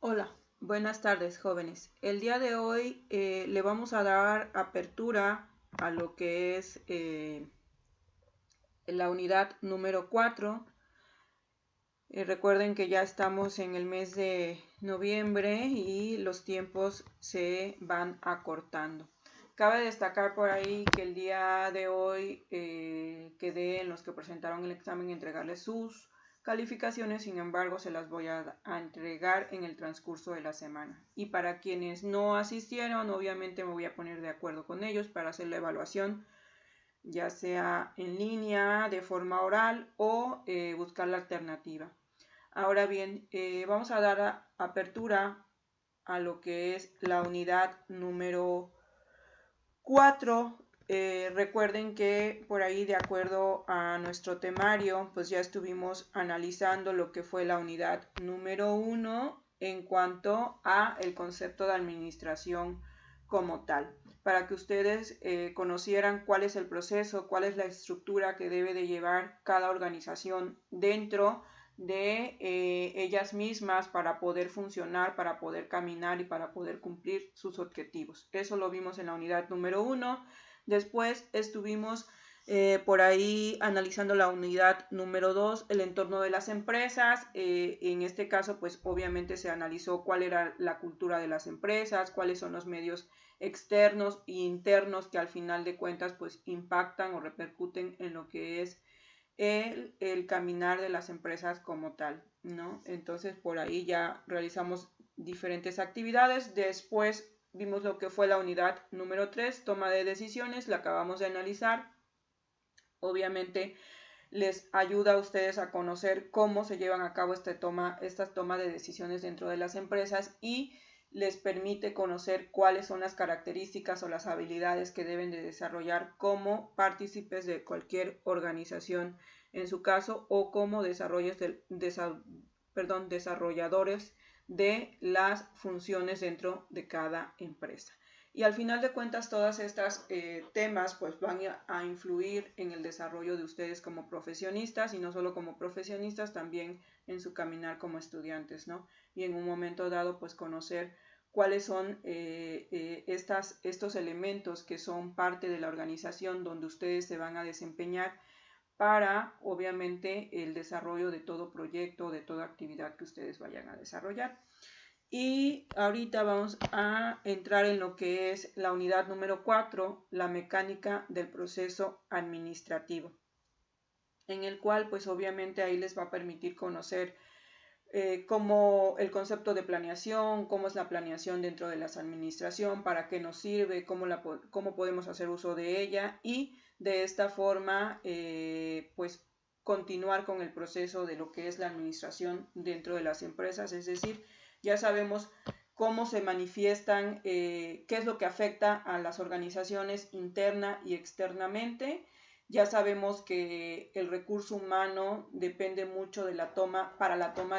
Hola, buenas tardes jóvenes. El día de hoy le vamos a dar apertura a lo que es la unidad número 4. Recuerden que ya estamos en el mes de noviembre y los tiempos se van acortando. Cabe destacar por ahí que el día de hoy quedé en los que presentaron el examen entregarles sus calificaciones, sin embargo se las voy a entregar en el transcurso de la semana. Y para quienes no asistieron, obviamente me voy a poner de acuerdo con ellos para hacer la evaluación, ya sea en línea, de forma oral o buscar la alternativa. Ahora bien, vamos a dar apertura a lo que es la unidad número 4. Recuerden que por ahí, de acuerdo a nuestro temario, pues ya estuvimos analizando lo que fue la unidad número 1 en cuanto a el concepto de administración como tal, para que ustedes conocieran cuál es el proceso, cuál es la estructura que debe de llevar cada organización dentro de ellas mismas para poder funcionar, para poder caminar y para poder cumplir sus objetivos. Eso lo vimos en la unidad número 1. Después estuvimos por ahí analizando la unidad número 2, el entorno de las empresas. En este caso, pues obviamente se analizó cuál era la cultura de las empresas, cuáles son los medios externos e internos que al final de cuentas pues impactan o repercuten en lo que es el caminar de las empresas como tal, ¿no? Entonces por ahí ya realizamos diferentes actividades. Después vimos lo que fue la unidad número 3, toma de decisiones, la acabamos de analizar. Obviamente les ayuda a ustedes a conocer cómo se llevan a cabo estas tomas de decisiones dentro de las empresas y les permite conocer cuáles son las características o las habilidades que deben de desarrollar como partícipes de cualquier organización, en su caso, o como desarrolladores de las funciones dentro de cada empresa. Y al final de cuentas, todas estas temas pues van a influir en el desarrollo de ustedes como profesionistas, y no solo como profesionistas, también en su caminar como estudiantes, ¿no? Y en un momento dado pues conocer cuáles son estos elementos que son parte de la organización donde ustedes se van a desempeñar para, obviamente, el desarrollo de todo proyecto, de toda actividad que ustedes vayan a desarrollar. Y ahorita vamos a entrar en lo que es la unidad número 4, la mecánica del proceso administrativo, en el cual pues obviamente ahí les va a permitir conocer cómo el concepto de planeación, cómo es la planeación dentro de la administración, para qué nos sirve, cómo podemos hacer uso de ella, y de esta forma pues continuar con el proceso de lo que es la administración dentro de las empresas. Es decir, ya sabemos cómo se manifiestan, qué es lo que afecta a las organizaciones interna y externamente. Ya sabemos que el recurso humano depende mucho de la toma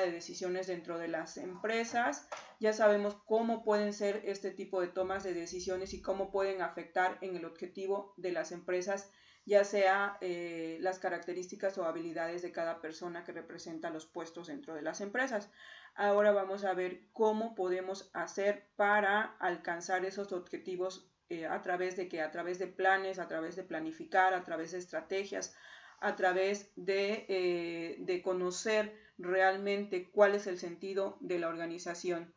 de decisiones dentro de las empresas. Ya sabemos cómo pueden ser este tipo de tomas de decisiones y cómo pueden afectar en el objetivo de las empresas, ya sea las características o habilidades de cada persona que representa los puestos dentro de las empresas. Ahora vamos a ver cómo podemos hacer para alcanzar esos objetivos a través de planes, a través de planificar, a través de estrategias, a través de conocer realmente cuál es el sentido de la organización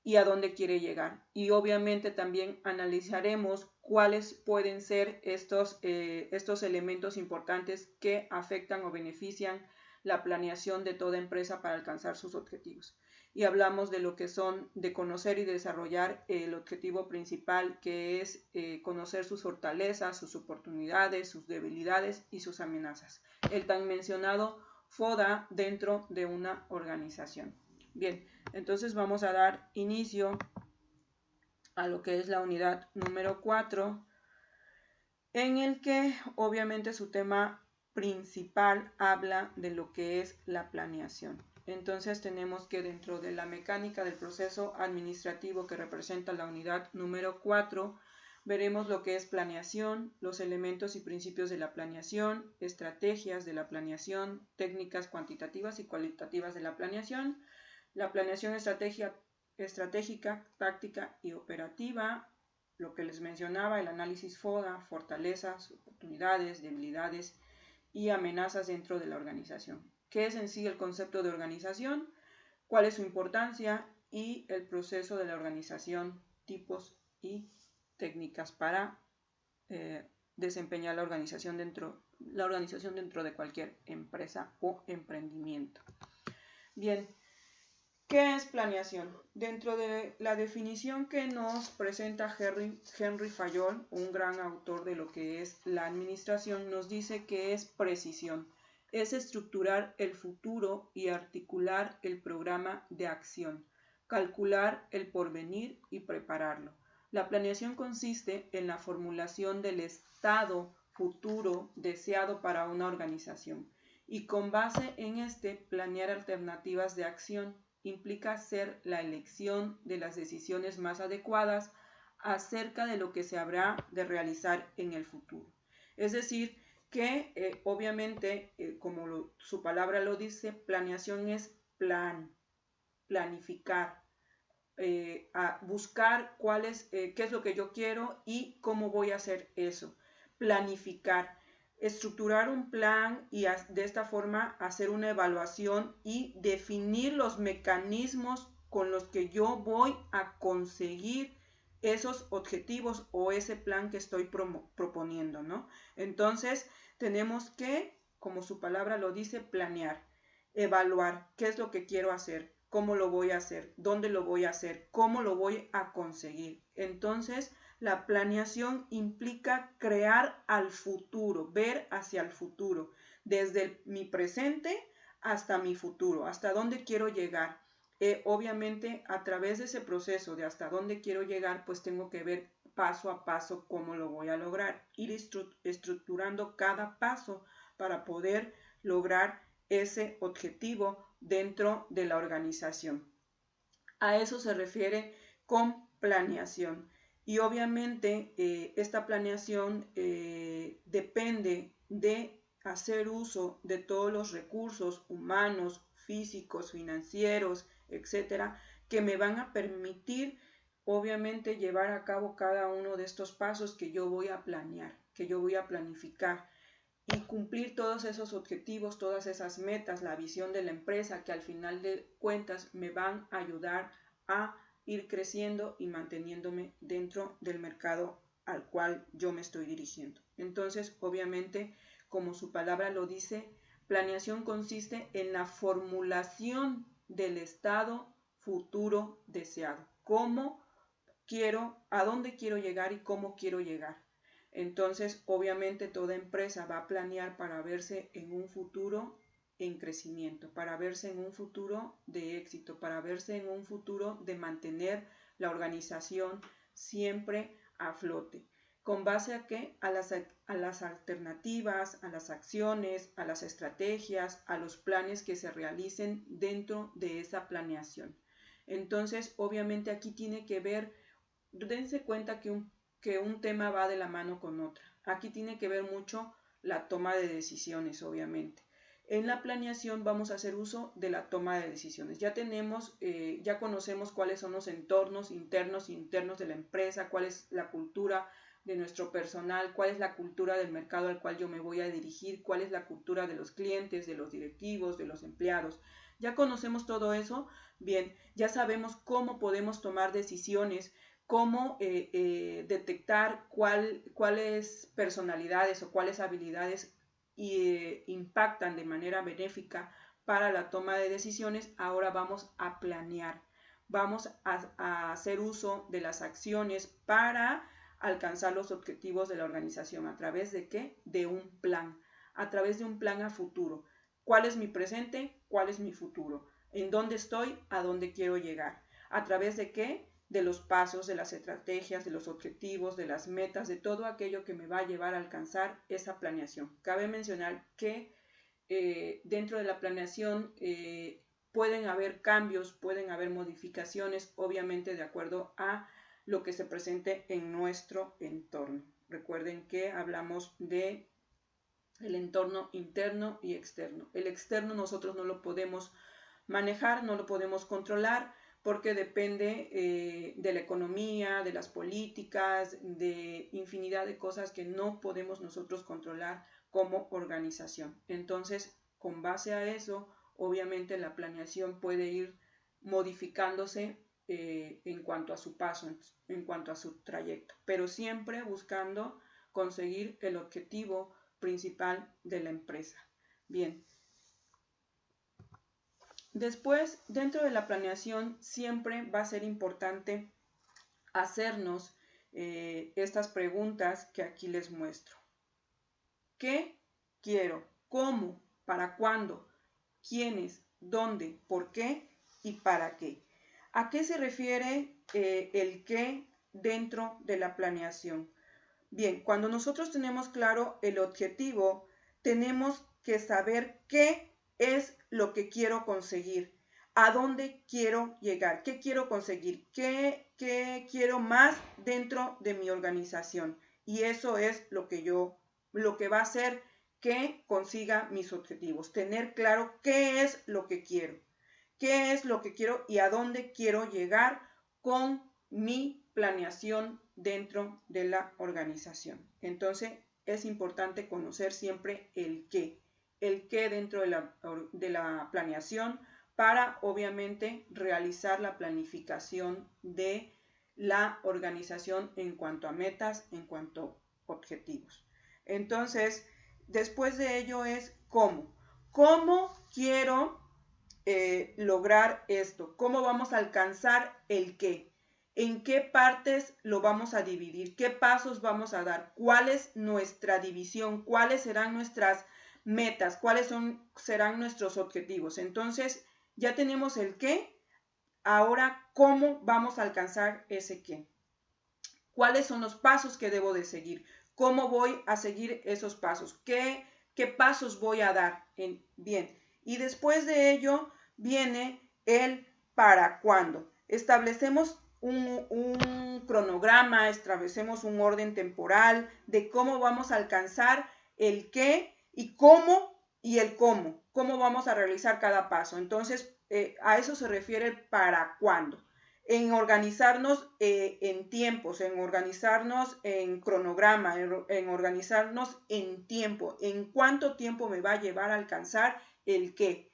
y a dónde quiere llegar. Y obviamente también analizaremos cuáles pueden ser estos elementos importantes que afectan o benefician la planeación de toda empresa para alcanzar sus objetivos. Y hablamos de lo que son de conocer y desarrollar el objetivo principal, que es conocer sus fortalezas, sus oportunidades, sus debilidades y sus amenazas. El tan mencionado FODA dentro de una organización. Bien, entonces vamos a dar inicio a lo que es la unidad número 4, en el que obviamente su tema principal habla de lo que es la planeación. Entonces tenemos que dentro de la mecánica del proceso administrativo que representa la unidad número 4, veremos lo que es planeación, los elementos y principios de la planeación, estrategias de la planeación, técnicas cuantitativas y cualitativas de la planeación estratégica estratégica, táctica y operativa. Lo que les mencionaba, el análisis FODA, fortalezas, oportunidades, debilidades y amenazas dentro de la organización. ¿Qué es en sí el concepto de organización? ¿Cuál es su importancia? Y el proceso de la organización, tipos y técnicas para desempeñar la organización dentro de cualquier empresa o emprendimiento. Bien, ¿qué es planeación? Dentro de la definición que nos presenta Henry Fayol, un gran autor de lo que es la administración, nos dice que es precisión, es estructurar el futuro y articular el programa de acción, calcular el porvenir y prepararlo. La planeación consiste en la formulación del estado futuro deseado para una organización y con base en este planear alternativas de acción. Implica hacer la elección de las decisiones más adecuadas acerca de lo que se habrá de realizar en el futuro. Es decir, que obviamente, como su palabra lo dice, planeación es planificar, a buscar qué es lo que yo quiero y cómo voy a hacer eso. Planificar, estructurar un plan y de esta forma hacer una evaluación y definir los mecanismos con los que yo voy a conseguir esos objetivos o ese plan que estoy proponiendo, ¿no? Entonces, tenemos que, como su palabra lo dice, planear, evaluar qué es lo que quiero hacer, cómo lo voy a hacer, dónde lo voy a hacer, cómo lo voy a conseguir. Entonces, la planeación implica crear al futuro, ver hacia el futuro, desde mi presente hasta mi futuro, hasta dónde quiero llegar. Obviamente, a través de ese proceso de hasta dónde quiero llegar, pues tengo que ver paso a paso cómo lo voy a lograr, ir estructurando cada paso para poder lograr ese objetivo dentro de la organización. A eso se refiere con planeación. Y obviamente esta planeación depende de hacer uso de todos los recursos humanos, físicos, financieros, etcétera, que me van a permitir obviamente llevar a cabo cada uno de estos pasos que yo voy a planear, que yo voy a planificar y cumplir todos esos objetivos, todas esas metas, la visión de la empresa que al final de cuentas me van a ayudar a ir creciendo y manteniéndome dentro del mercado al cual yo me estoy dirigiendo. Entonces, obviamente, como su palabra lo dice, planeación consiste en la formulación del estado futuro deseado. ¿Cómo quiero, a dónde quiero llegar y cómo quiero llegar? Entonces, obviamente, toda empresa va a planear para verse en un futuro en crecimiento, para verse en un futuro de éxito, para verse en un futuro de mantener la organización siempre a flote. ¿Con base a qué? A las alternativas, a las acciones, a las estrategias, a los planes que se realicen dentro de esa planeación. Entonces, obviamente, aquí tiene que ver, dense cuenta que un tema va de la mano con otra. Aquí tiene que ver mucho la toma de decisiones, obviamente. En la planeación vamos a hacer uso de la toma de decisiones. Ya conocemos cuáles son los entornos internos y internos de la empresa, cuál es la cultura de nuestro personal, cuál es la cultura del mercado al cual yo me voy a dirigir, cuál es la cultura de los clientes, de los directivos, de los empleados. Ya conocemos todo eso, bien, ya sabemos cómo podemos tomar decisiones, cómo detectar cuáles personalidades o cuáles habilidades impactan de manera benéfica para la toma de decisiones. Ahora vamos a planear, vamos a hacer uso de las acciones para alcanzar los objetivos de la organización. ¿A través de qué? De un plan, a través de un plan a futuro. ¿Cuál es mi presente? ¿Cuál es mi futuro? ¿En dónde estoy? ¿A dónde quiero llegar? ¿A través de qué? De los pasos, de las estrategias, de los objetivos, de las metas, de todo aquello que me va a llevar a alcanzar esa planeación. Cabe mencionar que dentro de la planeación pueden haber cambios, pueden haber modificaciones, obviamente de acuerdo a lo que se presente en nuestro entorno. Recuerden que hablamos de el entorno interno y externo. El externo nosotros no lo podemos manejar, no lo podemos controlar, porque depende de la economía, de las políticas, de infinidad de cosas que no podemos nosotros controlar como organización. Entonces, con base a eso, obviamente la planeación puede ir modificándose en cuanto a su paso, en cuanto a su trayecto, pero siempre buscando conseguir el objetivo principal de la empresa. Bien. Después, dentro de la planeación, siempre va a ser importante hacernos estas preguntas que aquí les muestro. ¿Qué quiero? ¿Cómo? ¿Para cuándo? ¿Quiénes? ¿Dónde? ¿Por qué? ¿Y para qué? ¿A qué se refiere el qué dentro de la planeación? Bien, cuando nosotros tenemos claro el objetivo, tenemos que saber qué es lo que quiero conseguir, a dónde quiero llegar, qué quiero conseguir, qué quiero más dentro de mi organización. Y eso es lo que va a hacer que consiga mis objetivos. Tener claro qué es lo que quiero y a dónde quiero llegar con mi planeación dentro de la organización. Entonces, es importante conocer siempre el qué dentro de la planeación para, obviamente, realizar la planificación de la organización en cuanto a metas, en cuanto a objetivos. Entonces, después de ello es cómo. ¿Cómo quiero lograr esto? ¿Cómo vamos a alcanzar el qué? ¿En qué partes lo vamos a dividir? ¿Qué pasos vamos a dar? ¿Cuál es nuestra división? ¿Cuáles serán nuestras metas? ¿Cuáles serán nuestros objetivos? Entonces, ya tenemos el qué. Ahora, ¿cómo vamos a alcanzar ese qué? ¿Cuáles son los pasos que debo de seguir? ¿Cómo voy a seguir esos pasos? ¿Qué pasos voy a dar? Bien. Y después de ello viene el para cuándo. Establecemos un cronograma, establecemos un orden temporal de cómo vamos a alcanzar el qué y cómo y el cómo. Cómo vamos a realizar cada paso. Entonces, a eso se refiere el para cuándo. En organizarnos en tiempos, en organizarnos en cronograma, en organizarnos en tiempo, en cuánto tiempo me va a llevar a alcanzar el qué,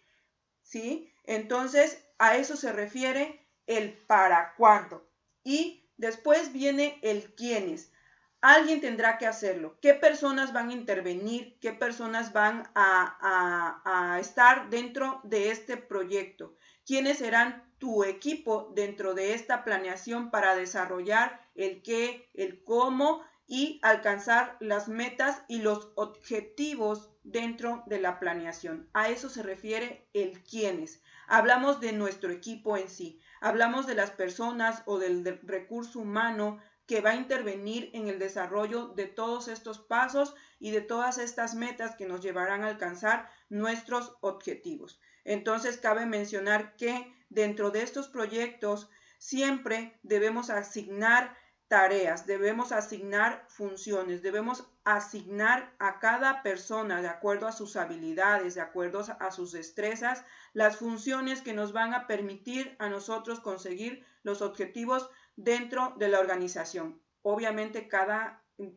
¿sí? Entonces, a eso se refiere el para cuándo. Y después viene el quiénes. Alguien tendrá que hacerlo. ¿Qué personas van a intervenir? ¿Qué personas van a estar dentro de este proyecto? ¿Quiénes serán tu equipo dentro de esta planeación para desarrollar el qué, el cómo y alcanzar las metas y los objetivos dentro de la planeación? A eso se refiere el quiénes. Hablamos de nuestro equipo en sí. Hablamos de las personas o del recurso humano que va a intervenir en el desarrollo de todos estos pasos y de todas estas metas que nos llevarán a alcanzar nuestros objetivos. Entonces, cabe mencionar que dentro de estos proyectos siempre debemos asignar tareas, debemos asignar funciones, debemos asignar a cada persona de acuerdo a sus habilidades, de acuerdo a sus destrezas, las funciones que nos van a permitir a nosotros conseguir los objetivos dentro de la organización. Obviamente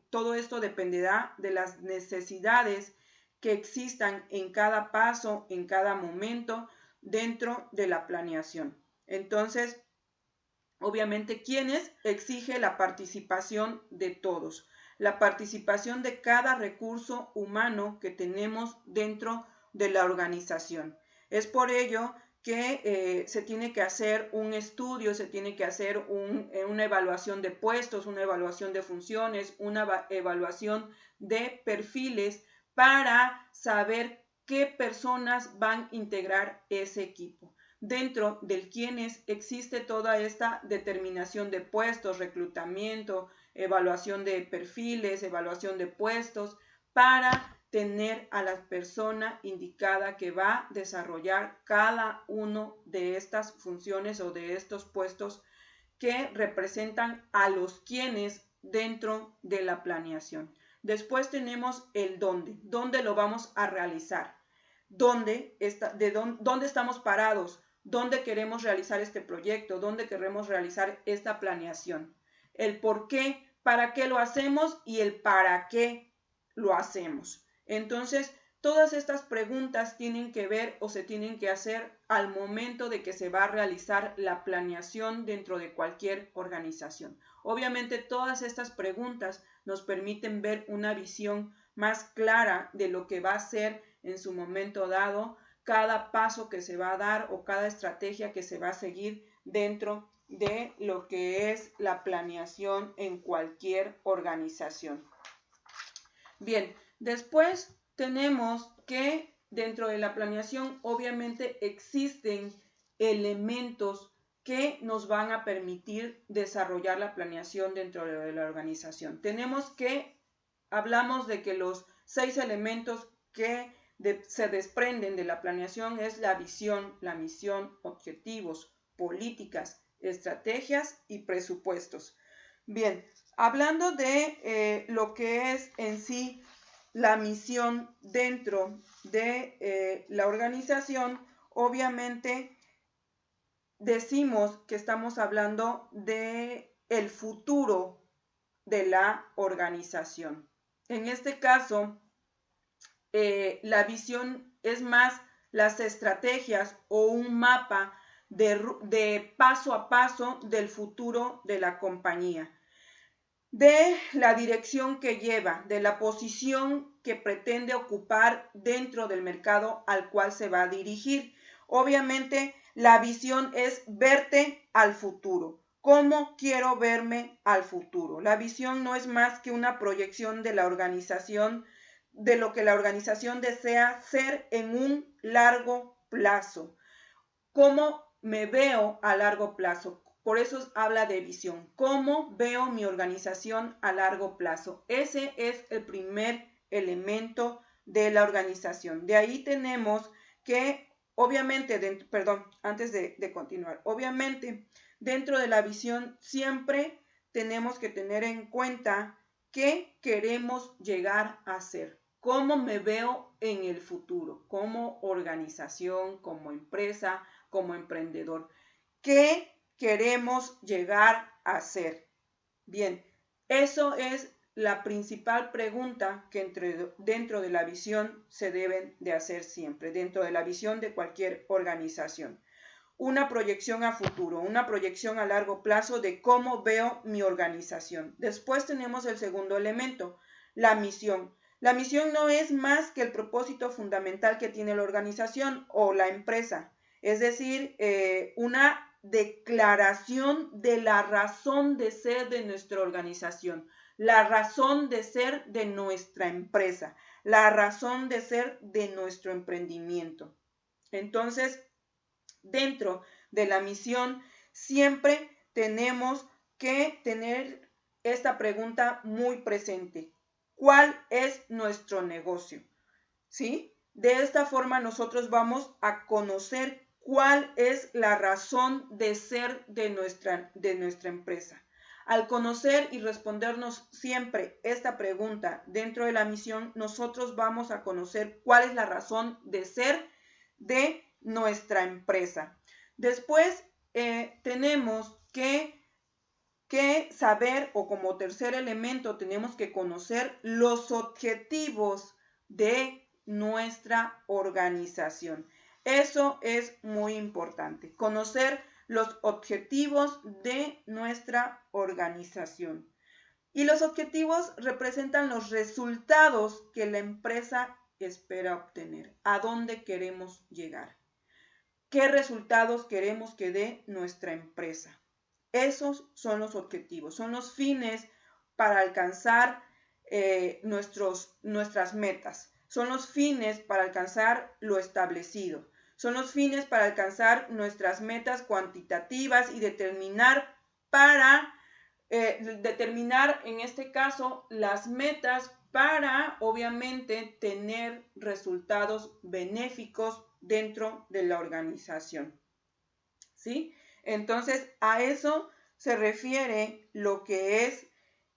todo esto dependerá de las necesidades que existan en cada paso, en cada momento dentro de la planeación. Entonces, obviamente, ¿quiénes? Exige la participación de todos, la participación de cada recurso humano que tenemos dentro de la organización. Es por ello que se tiene que hacer un estudio, se tiene que hacer una evaluación de puestos, una evaluación de funciones, una evaluación de perfiles para saber qué personas van a integrar ese equipo. Dentro del quiénes existe toda esta determinación de puestos, reclutamiento, evaluación de perfiles, evaluación de puestos, para tener a la persona indicada que va a desarrollar cada uno de estas funciones o de estos puestos que representan a los quiénes dentro de la planeación. Después tenemos el dónde. ¿Dónde lo vamos a realizar? ¿Dónde estamos parados? dónde queremos realizar este proyecto, dónde queremos realizar esta planeación, el por qué, para qué lo hacemos y el para qué lo hacemos. Entonces, todas estas preguntas tienen que ver o se tienen que hacer al momento de que se va a realizar la planeación dentro de cualquier organización. Obviamente, todas estas preguntas nos permiten ver una visión más clara de lo que va a ser en su momento dado cada paso que se va a dar o cada estrategia que se va a seguir dentro de lo que es la planeación en cualquier organización. Bien, después tenemos que dentro de la planeación obviamente existen elementos que nos van a permitir desarrollar la planeación dentro de la organización. Hablamos de que los 6 elementos que se desprenden de la planeación es la visión, la misión, objetivos, políticas, estrategias y presupuestos. Bien, hablando de lo que es en sí la misión dentro de la organización, obviamente decimos que estamos hablando de el futuro de la organización. En este caso, la visión es más las estrategias o un mapa de paso a paso del futuro de la compañía, de la dirección que lleva, de la posición que pretende ocupar dentro del mercado al cual se va a dirigir. Obviamente, la visión es verte al futuro. ¿Cómo quiero verme al futuro? La visión no es más que una proyección de la organización, de lo que la organización desea ser en un largo plazo. ¿Cómo me veo a largo plazo? Por eso habla de visión. ¿Cómo veo mi organización a largo plazo? Ese es el primer elemento de la organización. De ahí tenemos que, obviamente, antes de continuar, obviamente, dentro de la visión siempre tenemos que tener en cuenta qué queremos llegar a ser. ¿Cómo me veo en el futuro? Como organización, como empresa, como emprendedor. ¿Qué queremos llegar a ser? Bien, eso es la principal pregunta que dentro de la visión se deben de hacer siempre, dentro de la visión de cualquier organización. Una proyección a futuro, una proyección a largo plazo de cómo veo mi organización. Después tenemos el segundo elemento, la misión. La misión no es más que el propósito fundamental que tiene la organización o la empresa, es decir, una declaración de la razón de ser de nuestra organización, la razón de ser de nuestra empresa, la razón de ser de nuestro emprendimiento. Entonces, dentro de la misión, siempre tenemos que tener esta pregunta muy presente. ¿Cuál es nuestro negocio? ¿Sí? De esta forma nosotros vamos a conocer cuál es la razón de ser de nuestra empresa. Al conocer y respondernos siempre esta pregunta dentro de la misión, nosotros vamos a conocer cuál es la razón de ser de nuestra empresa. Después tenemos que saber, o como tercer elemento tenemos que conocer los objetivos de nuestra organización. Eso es muy importante, conocer los objetivos de nuestra organización. Y los objetivos representan los resultados que la empresa espera obtener, a dónde queremos llegar, qué resultados queremos que dé nuestra empresa. Esos son los objetivos, son los fines para alcanzar nuestras metas, son los fines para alcanzar lo establecido, son los fines para alcanzar nuestras metas cuantitativas y determinar en este caso las metas para obviamente tener resultados benéficos dentro de la organización. ¿Sí? Entonces, a eso se refiere lo que es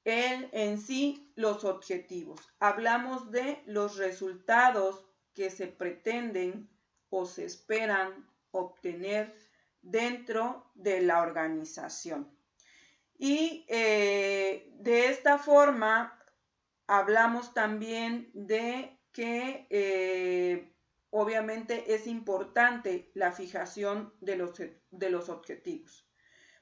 en sí los objetivos. Hablamos de los resultados que se pretenden o se esperan obtener dentro de la organización. Y de esta forma hablamos también de que obviamente es importante la fijación de los objetivos.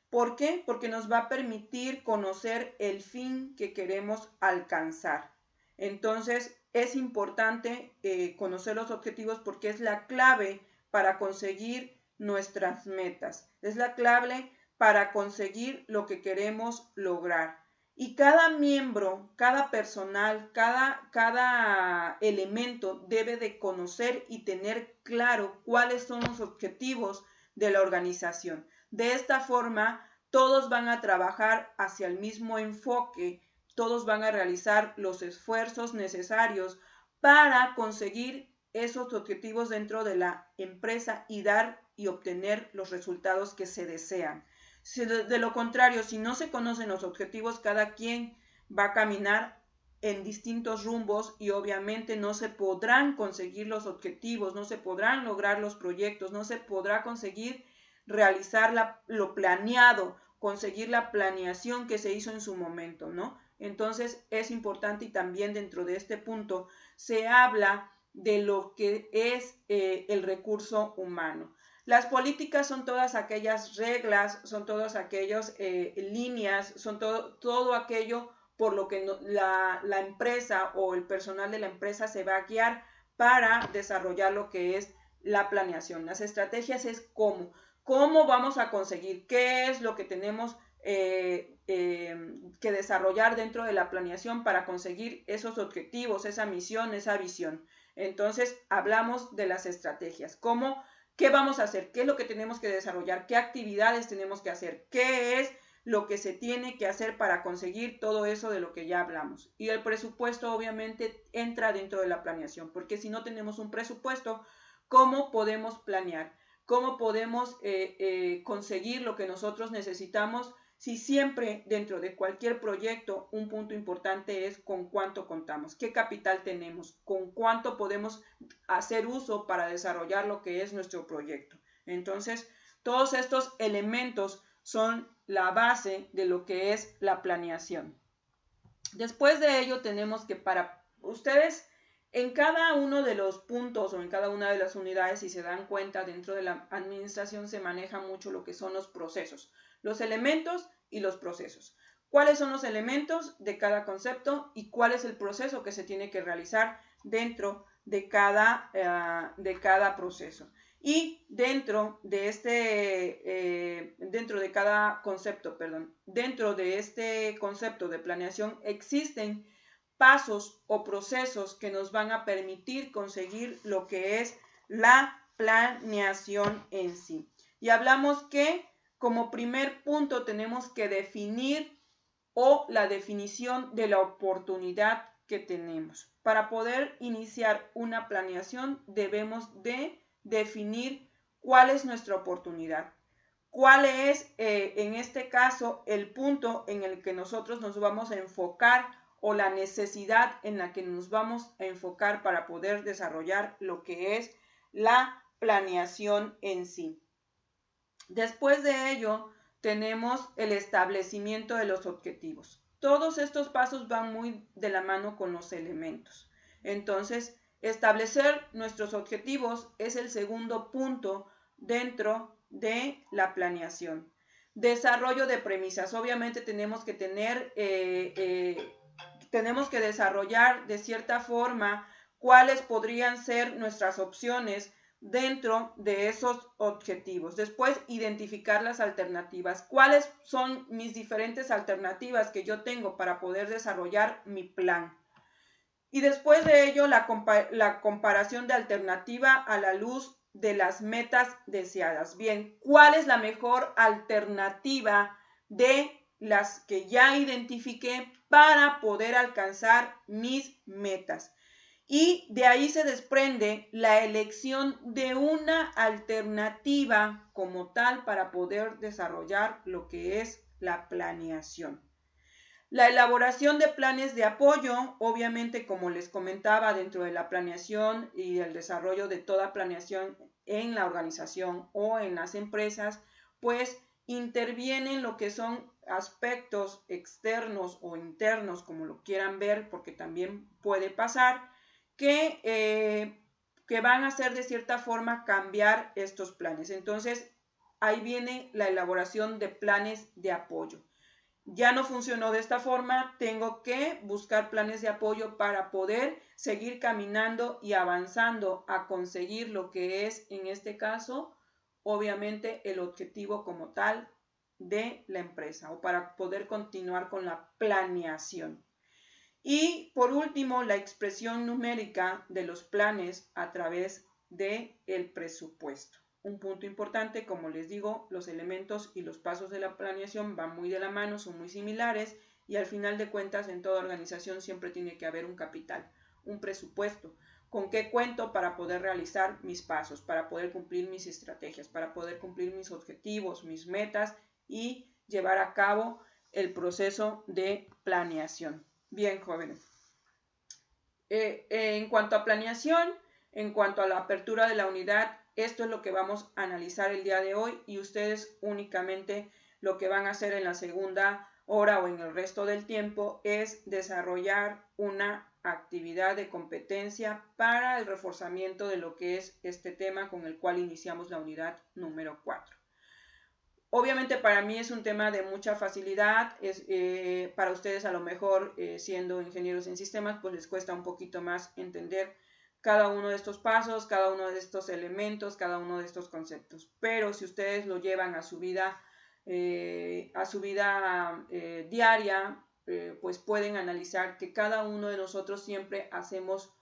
¿Por qué? Porque nos va a permitir conocer el fin que queremos alcanzar. Entonces, es importante conocer los objetivos porque es la clave para conseguir nuestras metas. Es la clave para conseguir lo que queremos lograr. Y cada miembro, cada personal, cada elemento debe de conocer y tener claro cuáles son los objetivos de la organización. De esta forma, todos van a trabajar hacia el mismo enfoque, todos van a realizar los esfuerzos necesarios para conseguir esos objetivos dentro de la empresa y dar y obtener los resultados que se desean. De lo contrario, si no se conocen los objetivos, cada quien va a caminar en distintos rumbos y obviamente no se podrán conseguir los objetivos, no se podrán lograr los proyectos, no se podrá conseguir realizar lo planeado, conseguir la planeación que se hizo en su momento, ¿no? Entonces es importante y también dentro de este punto se habla de lo que es el recurso humano. Las políticas son todas aquellas reglas, son todas aquellas líneas, son todo aquello por lo que la empresa o el personal de la empresa se va a guiar para desarrollar lo que es la planeación. Las estrategias es cómo vamos a conseguir, qué es lo que tenemos que desarrollar dentro de la planeación para conseguir esos objetivos, esa misión, esa visión. Entonces, hablamos de las estrategias, qué vamos a hacer, qué es lo que tenemos que desarrollar, qué actividades tenemos que hacer, qué es lo que se tiene que hacer para conseguir todo eso de lo que ya hablamos. Y el presupuesto obviamente entra dentro de la planeación, porque si no tenemos un presupuesto, ¿cómo podemos planear? ¿Cómo podemos conseguir lo que nosotros necesitamos? Si siempre dentro de cualquier proyecto un punto importante es con cuánto contamos, qué capital tenemos, con cuánto podemos hacer uso para desarrollar lo que es nuestro proyecto. Entonces, todos estos elementos son la base de lo que es la planeación. Después de ello tenemos que para ustedes en cada uno de los puntos o en cada una de las unidades, si se dan cuenta, dentro de la administración se maneja mucho lo que son los procesos, los elementos y los procesos. ¿Cuáles son los elementos de cada concepto y cuál es el proceso que se tiene que realizar dentro de cada proceso? Y dentro de cada concepto, dentro de este concepto de planeación existen pasos o procesos que nos van a permitir conseguir lo que es la planeación en sí. Y hablamos que como primer punto tenemos que definir la definición de la oportunidad que tenemos. Para poder iniciar una planeación debemos de definir cuál es nuestra oportunidad. ¿Cuál es, en este caso, el punto en el que nosotros nos vamos a enfocar o la necesidad en la que nos vamos a enfocar para poder desarrollar lo que es la planeación en sí? Después de ello, tenemos el establecimiento de los objetivos. Todos estos pasos van muy de la mano con los elementos. Entonces, establecer nuestros objetivos es el segundo punto dentro de la planeación. Desarrollo de premisas. Obviamente tenemos que tenemos que desarrollar de cierta forma cuáles podrían ser nuestras opciones dentro de esos objetivos. Después, identificar las alternativas. ¿Cuáles son mis diferentes alternativas que yo tengo para poder desarrollar mi plan? Y después de ello, la comparación de alternativa a la luz de las metas deseadas. Bien, ¿cuál es la mejor alternativa de las que ya identifiqué para poder alcanzar mis metas? Y de ahí se desprende la elección de una alternativa como tal para poder desarrollar lo que es la planeación. La elaboración de planes de apoyo, obviamente como les comentaba, dentro de la planeación y el desarrollo de toda planeación en la organización o en las empresas, pues intervienen lo que son aspectos externos o internos, como lo quieran ver, porque también puede pasar, que van a hacer de cierta forma cambiar estos planes. Entonces, ahí viene la elaboración de planes de apoyo. Ya no funcionó de esta forma, tengo que buscar planes de apoyo para poder seguir caminando y avanzando a conseguir lo que es, en este caso, obviamente el objetivo como tal de la empresa o para poder continuar con la planeación. Y por último, la expresión numérica de los planes a través del presupuesto. Un punto importante, como les digo, los elementos y los pasos de la planeación van muy de la mano, son muy similares y al final de cuentas en toda organización siempre tiene que haber un capital, un presupuesto. ¿Con qué cuento para poder realizar mis pasos, para poder cumplir mis estrategias, para poder cumplir mis objetivos, mis metas y llevar a cabo el proceso de planeación? Bien, jóvenes. En cuanto a planeación, en cuanto a la apertura de la unidad, esto es lo que vamos a analizar el día de hoy y ustedes únicamente lo que van a hacer en la segunda hora o en el resto del tiempo es desarrollar una actividad de competencia para el reforzamiento de lo que es este tema con el cual iniciamos la unidad número 4. Obviamente para mí es un tema de mucha facilidad, para ustedes a lo mejor siendo ingenieros en sistemas pues les cuesta un poquito más entender cada uno de estos pasos, cada uno de estos elementos, cada uno de estos conceptos. Pero si ustedes lo llevan a su vida diaria, pues pueden analizar que cada uno de nosotros siempre hacemos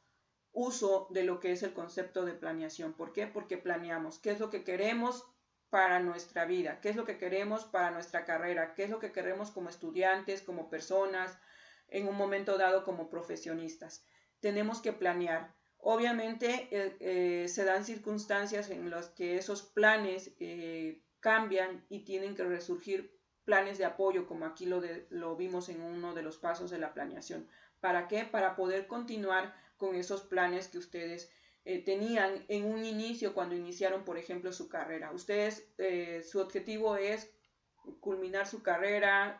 uso de lo que es el concepto de planeación. ¿Por qué? Porque planeamos qué es lo que queremos para nuestra vida, qué es lo que queremos para nuestra carrera, qué es lo que queremos como estudiantes, como personas, en un momento dado como profesionistas. Tenemos que planear. Obviamente se dan circunstancias en las que esos planes cambian y tienen que resurgir planes de apoyo, como aquí lo vimos en uno de los pasos de la planeación. ¿Para qué? Para poder continuar con esos planes que ustedes tenían en un inicio cuando iniciaron, por ejemplo, su carrera. Ustedes, su objetivo es culminar su carrera,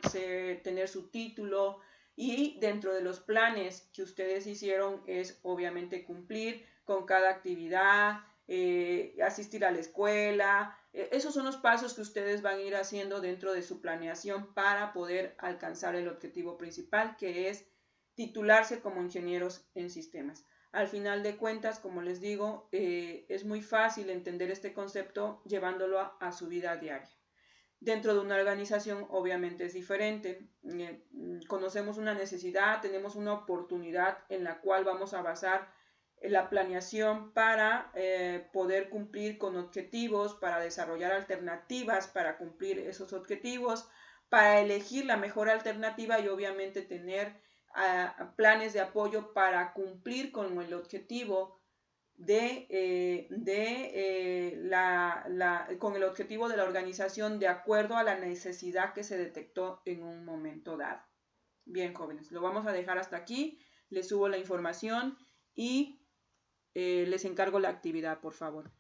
tener su título y dentro de los planes que ustedes hicieron es obviamente cumplir con cada actividad, asistir a la escuela. Esos son los pasos que ustedes van a ir haciendo dentro de su planeación para poder alcanzar el objetivo principal, que es titularse como ingenieros en sistemas. Al final de cuentas, como les digo, es muy fácil entender este concepto llevándolo a su vida diaria. Dentro de una organización obviamente es diferente. Conocemos una necesidad, tenemos una oportunidad en la cual vamos a basar la planeación para poder cumplir con objetivos, para desarrollar alternativas para cumplir esos objetivos, para elegir la mejor alternativa y obviamente tener planes de apoyo para cumplir con el objetivo con el objetivo de la organización de acuerdo a la necesidad que se detectó en un momento dado. Bien, jóvenes, lo vamos a dejar hasta aquí. Les subo la información y les encargo la actividad, por favor.